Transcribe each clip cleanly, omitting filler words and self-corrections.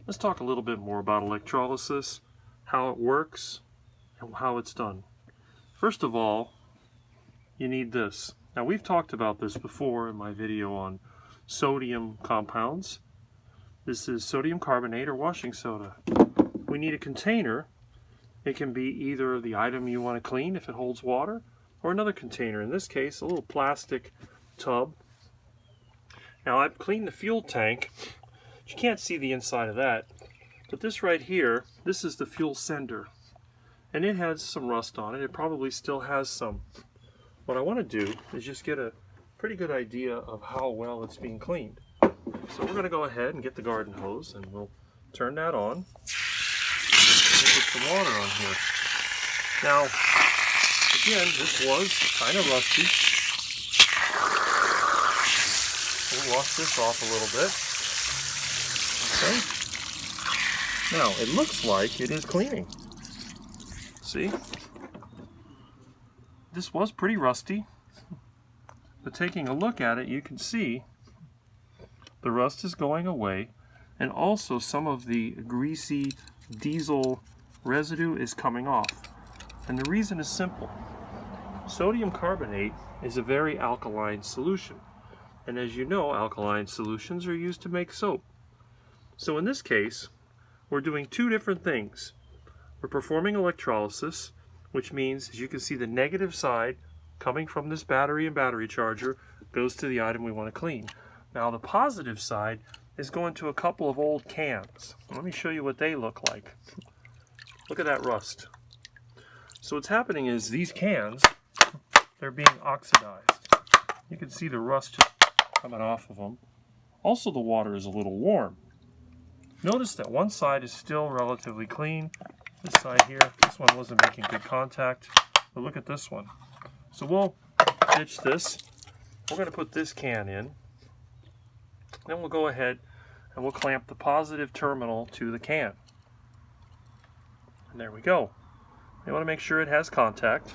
Let's talk a little bit more about electrolysis, how it works, and how it's done. First of all, you need this. Now, we've talked about this before in my video on sodium compounds. This is sodium carbonate or washing soda. We need a container. It can be either the item you want to clean if it holds water, or another container. In this case, a little plastic tub. Now, I've cleaned the fuel tank. You can't see the inside of that, but this right here, this is the fuel sender, and it has some rust on it. It probably still has some. What I want to do is just get a pretty good idea of how well it's being cleaned. So we're going to go ahead and get the garden hose, and we'll turn that on and put some water on here. Now, again, this was kind of rusty. We'll wash this off a little bit. Okay. Now, it looks like it is cleaning. See? This was pretty rusty, but taking a look at it, you can see the rust is going away, and also some of the greasy diesel residue is coming off. And the reason is simple. Sodium carbonate is a very alkaline solution, and as you know, alkaline solutions are used to make soap. So in this case, we're doing two different things. We're performing electrolysis, which means, as you can see, the negative side coming from this battery and battery charger goes to the item we want to clean. Now the positive side is going to a couple of old cans. Let me show you what they look like. Look at that rust. So what's happening is these cans, they're being oxidized. You can see the rust just coming off of them. Also, the water is a little warm. Notice that one side is still relatively clean. This side here, this one wasn't making good contact. But look at this one. So we'll ditch this. We're going to put this can in. Then we'll go ahead and we'll clamp the positive terminal to the can. And there we go. You want to make sure it has contact.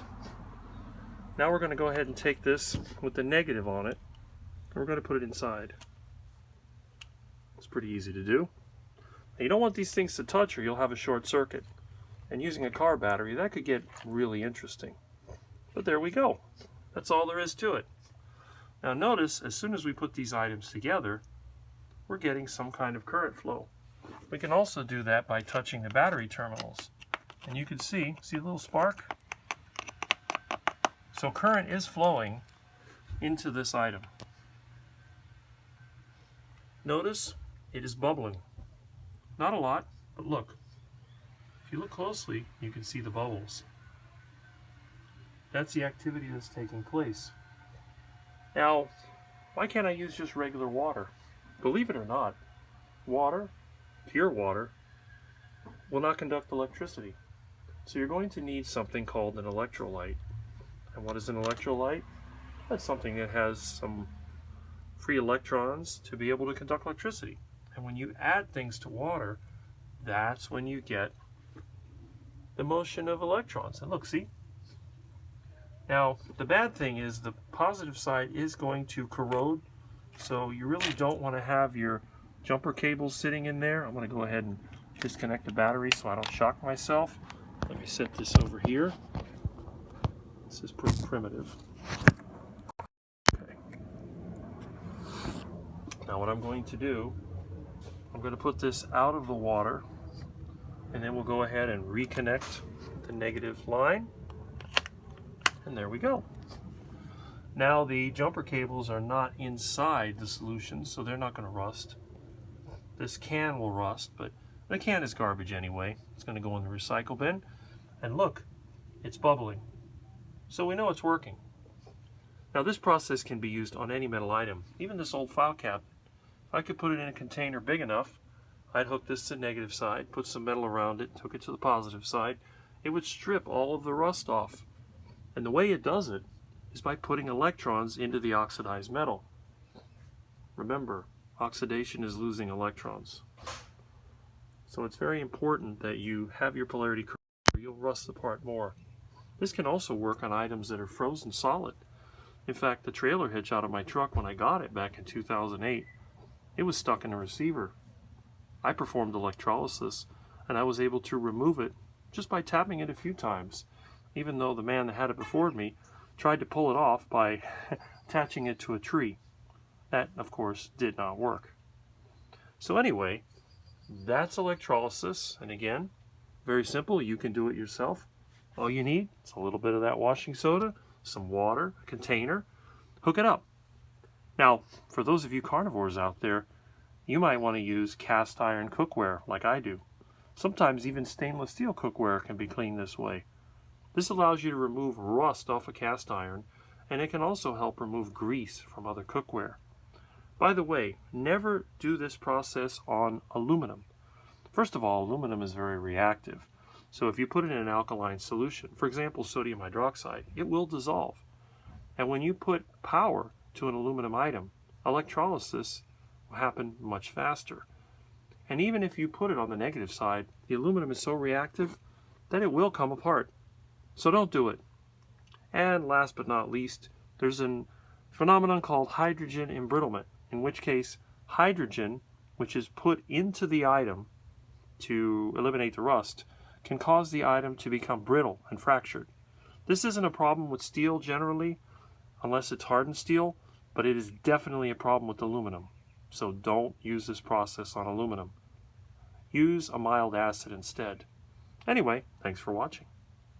Now we're going to go ahead and take this with the negative on it, and we're going to put it inside. It's pretty easy to do. Now, you don't want these things to touch or you'll have a short circuit. And using a car battery, that could get really interesting. But there we go. That's all there is to it. Now notice, as soon as we put these items together, we're getting some kind of current flow. We can also do that by touching the battery terminals. And you can see a little spark? So current is flowing into this item. Notice it is bubbling. Not a lot, but look. If you look closely, you can see the bubbles. That's the activity that's taking place. Now, why can't I use just regular water? Believe it or not, water, pure water, will not conduct electricity. So you're going to need something called an electrolyte. And what is an electrolyte? That's something that has some free electrons to be able to conduct electricity. And when you add things to water, that's when you get the motion of electrons. And look, see? Now, the bad thing is the positive side is going to corrode, so you really don't want to have your jumper cables sitting in there. I'm going to go ahead and disconnect the battery so I don't shock myself. Let me set this over here. This is pretty primitive. Okay. Now what I'm going to do, I'm going to put this out of the water, and then we'll go ahead and reconnect the negative line. And there we go. Now the jumper cables are not inside the solution, so they're not going to rust. This can will rust, but the can is garbage anyway. It's going to go in the recycle bin. And look, it's bubbling. So we know it's working. Now this process can be used on any metal item, even this old file cabinet. If I could put it in a container big enough, I'd hook this to the negative side, put some metal around it, hook it to the positive side. It would strip all of the rust off. And the way it does it is by putting electrons into the oxidized metal. Remember, oxidation is losing electrons. So it's very important that you have your polarity correct or you'll rust the part more. This can also work on items that are frozen solid. In fact, the trailer hitch out of my truck when I got it back in 2008, it was stuck in a receiver. I performed electrolysis, and I was able to remove it just by tapping it a few times, even though the man that had it before me tried to pull it off by attaching it to a tree. That, of course, did not work. So anyway, that's electrolysis, and again, very simple. You can do it yourself. All you need is a little bit of that washing soda, some water, a container, hook it up. Now, for those of you carnivores out there, you might want to use cast iron cookware like I do. Sometimes even stainless steel cookware can be cleaned this way. This allows you to remove rust off a cast iron, and it can also help remove grease from other cookware. By the way, never do this process on aluminum. First of all, aluminum is very reactive. So if you put it in an alkaline solution, for example sodium hydroxide, it will dissolve. And when you put power to an aluminum item, electrolysis will happen much faster. And even if you put it on the negative side, the aluminum is so reactive that it will come apart. So don't do it. And last but not least, there's a phenomenon called hydrogen embrittlement, in which case hydrogen, which is put into the item to eliminate the rust, can cause the item to become brittle and fractured. This isn't a problem with steel generally, unless it's hardened steel, but it is definitely a problem with aluminum. So don't use this process on aluminum. Use a mild acid instead. Anyway, thanks for watching.